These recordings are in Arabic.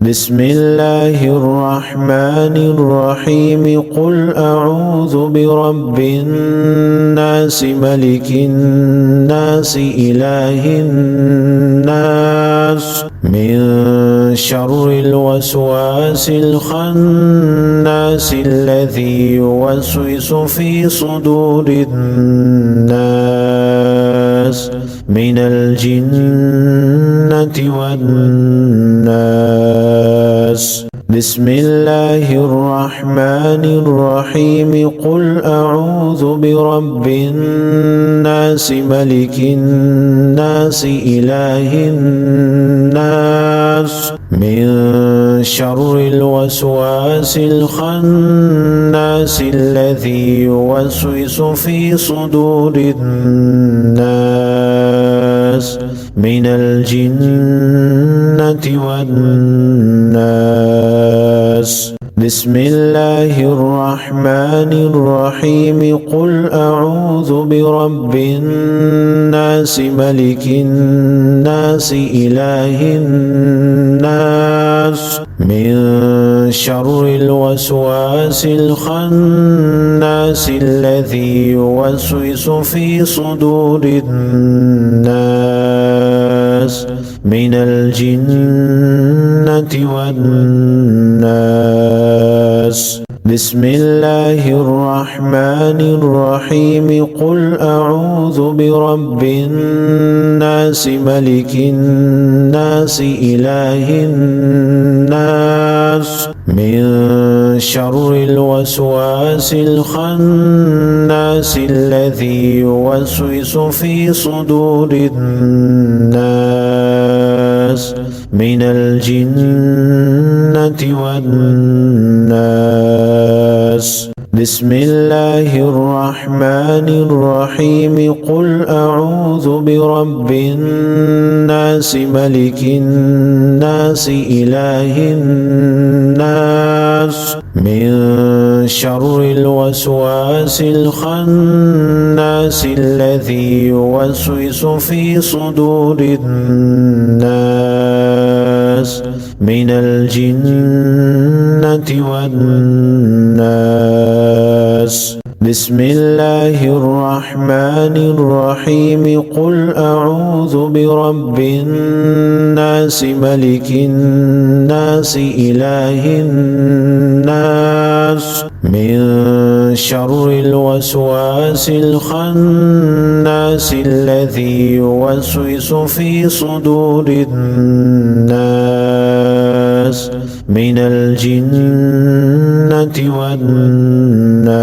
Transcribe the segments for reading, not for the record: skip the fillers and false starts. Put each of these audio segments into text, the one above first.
بسم الله الرحمن الرحيم قل أعوذ برب الناس ملك الناس إله الناس من شر الوسواس الخناس الذي يوسوس في صدور الناس من الجنة والناس. بسم الله الرحمن الرحيم قل أعوذ برب الناس ملك الناس إله الناس من شر الوسواس الخناس الذي يوسوس في صدور الناس من الجنة والناس. بسم الله الرحمن الرحيم قل أعوذ برب الناس ملك الناس إله الناس من شر الوسواس الخناس الذي يوسوس في صدور الناس من الجنة والناس. بسم الله الرحمن الرحيم قل أعوذ برب الناس ملك الناس إله الناس من شر الوسواس الخناس الذي يوسوس في صدور الناس من الجنة والناس. بسم الله الرحمن الرحيم قل أعوذ برب الناس ملك الناس إله الناس من شر الوسواس الخناس الذي يوسوس في صدور الناس من الجنة والناس. بسم الله الرحمن الرحيم قل أعوذ برب الناس ملك الناس إله الناس من شر الوسواس الخناس الذي يوسوس في صدور الناس من الجنة والناس.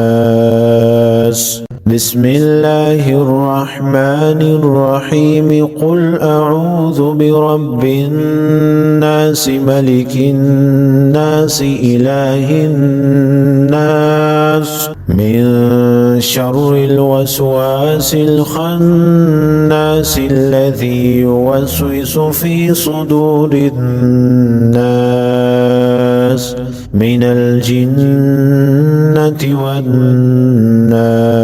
بسم الله الرحمن الرحيم قل أعوذ برب الناس ملك الناس إله الناس من شر الوسواس الخناس الذي يوسوس في صدور الناس من الجنة والناس.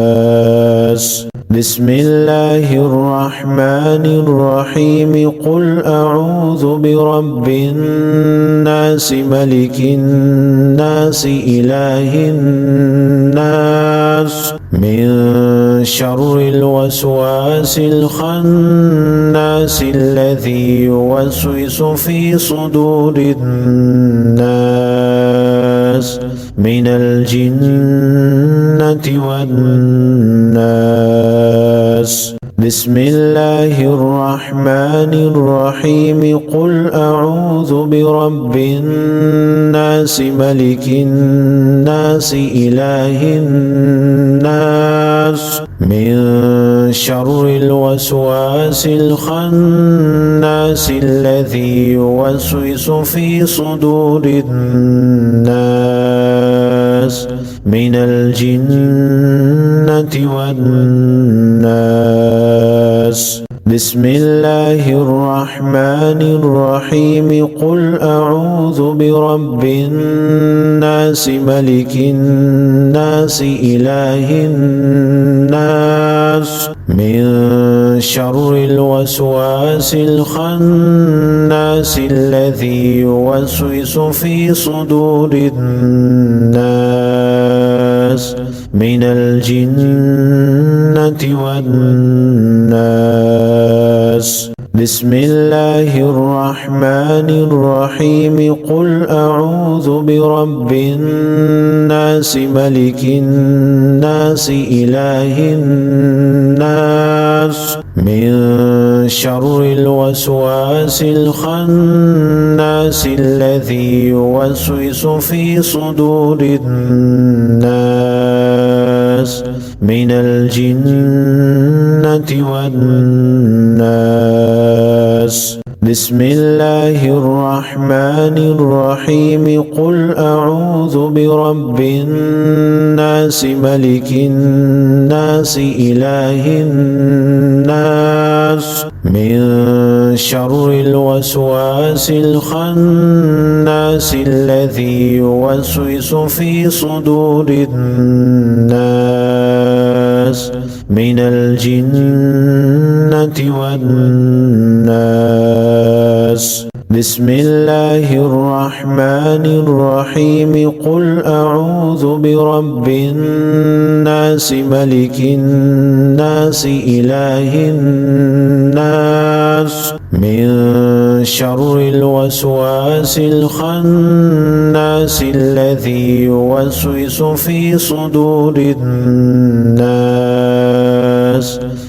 بسم الله الرحمن الرحيم قل أعوذ برب الناس ملك الناس إله الناس من شر الوسواس الخناس الذي يوسوس في صدور الناس من الجنة والناس. بسم الله الرحمن الرحيم قل أعوذ برب الناس ملك الناس إله الناس من شر الوسواس الخناس الذي يوسوس في صدور الناس من الجنة والناس. بسم الله الرحمن الرحيم قل أعوذ برب الناس ملك الناس إله الناس من شر الوسواس الخناس الذي يوسوس في صدور الناس من الجنة والناس بسم الله الرحمن الرحيم قل أعوذ برب الناس ملك الناس إله الناس من شر الوسواس الخناس الذي يوسوس في صدور الناس من الجنة والناس بسم الله الرحمن الرحيم قل أعوذ برب الناس ملك الناس إله الناس من شر الوسواس الخناس الذي يوسوس في صدور الناس من الجنة والناس بسم الله الرحمن الرحيم قل أعوذ برب الناس ملك الناس إله الناس من شر الوسواس الخناس الذي يوسوس في صدور الناس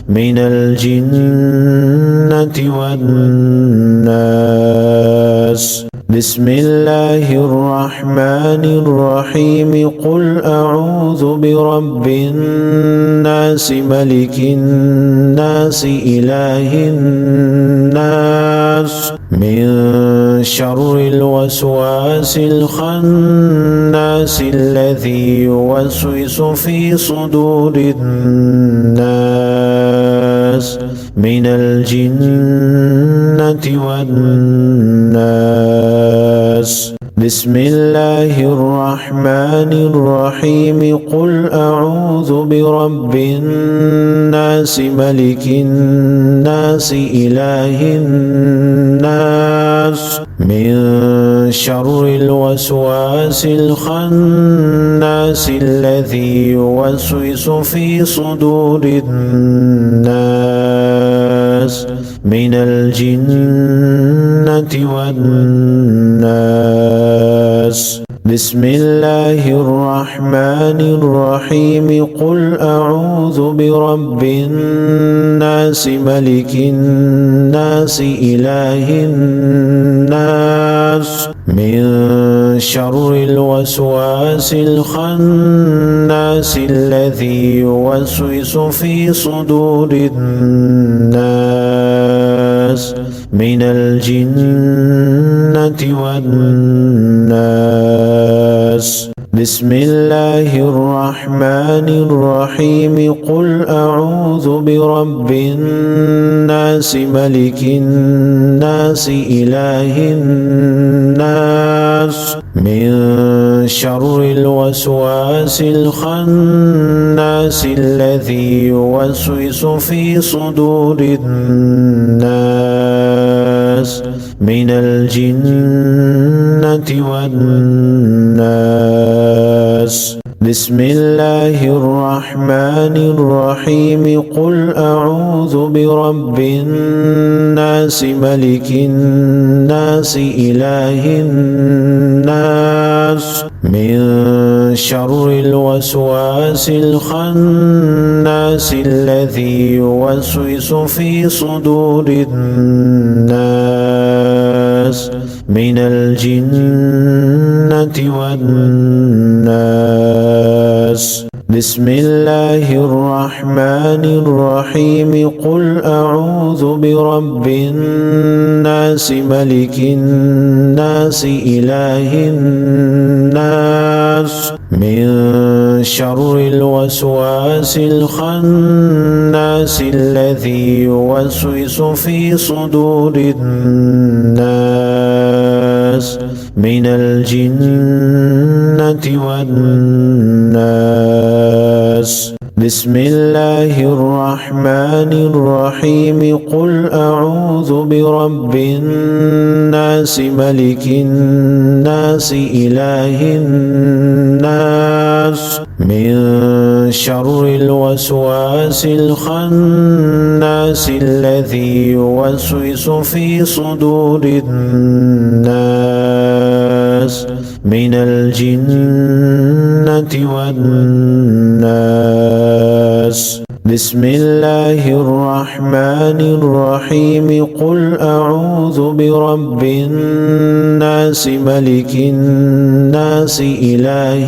من الجنة والناس بسم الله الرحمن الرحيم قل أعوذ برب الناس ملك الناس إله الناس من شر الوسواس الخناس الذي يوسوس في صدور الناس من الجنة والناس بسم الله الرحمن الرحيم قل أعوذ برب الناس ملك الناس إله الناس من شر الوسواس الخناس الذي يوسوس في صدور الناس من الجنة والناس بسم الله الرحمن الرحيم قل أعوذ برب الناس ملك الناس إله الناس من شر الوسواس الخناس الذي يوسوس في صدور الناس من الجنة والناس بسم الله الرحمن الرحيم قل أعوذ برب الناس ملك الناس إله الناس من شر الوسواس الخناس الذي يوسوس في صدور الناس من الجنة والناس بسم الله الرحمن الرحيم قل أعوذ برب الناس ملك الناس إله الناس من شر الوسواس الخناس الذي يوسوس في صدور الناس من الجنة والناس بسم الله الرحمن الرحيم قل أعوذ برب الناس ملك الناس إله الناس من شر الوسواس الخناس الذي يوسوس في صدور الناس من الجنة والناس. بسم الله الرحمن الرحيم قل أعوذ برب الناس ملك الناس إله الناس من شر الوسواس الخناس الذي يوسوس في صدور الناس من الجنة والناس. بسم الله الرحمن الرحيم قل أعوذ برب الناس ملك الناس إله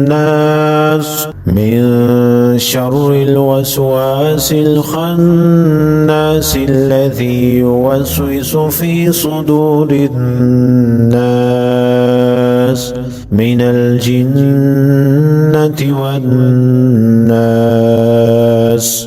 الناس من شر الوسواس الخناس الذي يوسوس في صدور الناس من الجنة والناس.